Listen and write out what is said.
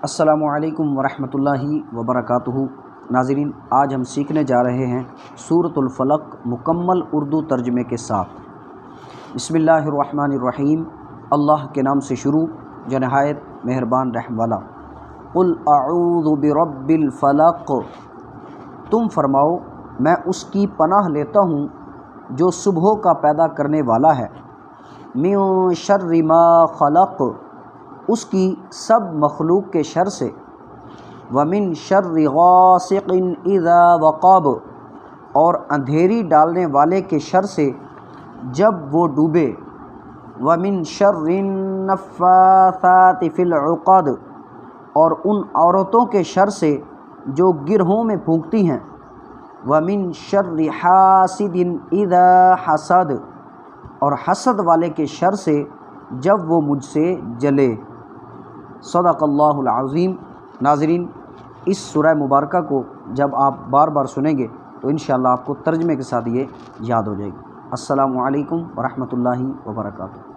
السلام علیکم ورحمۃ اللہ وبرکاتہ۔ ناظرین، آج ہم سیکھنے جا رہے ہیں سورۃ الفلق مکمل اردو ترجمے کے ساتھ۔ بسم اللہ الرحمن الرحیم، اللہ کے نام سے شروع جو نہایت مہربان رحم والا۔ قل اعوذ برب الفلق، تم فرماؤ میں اس کی پناہ لیتا ہوں جو صبحوں کا پیدا کرنے والا ہے۔ من شر ما خلق، اس کی سب مخلوق کے شر سے۔ ومن شر غاسق اذا وقب، اور اندھیری ڈالنے والے کے شر سے جب وہ ڈوبے۔ ومن شر النفاثات فی العقد، اور ان عورتوں کے شر سے جو گرہوں میں پھونکتی ہیں۔ ومن شر حاسد اذا حسد، اور حسد والے کے شر سے جب وہ مجھ سے جلے۔ صدق اللہ العظیم۔ ناظرین، اس سورہ مبارکہ کو جب آپ بار بار سنیں گے تو انشاءاللہ آپ کو ترجمے کے ساتھ یہ یاد ہو جائے گی۔ السلام علیکم ورحمۃ اللہ وبرکاتہ۔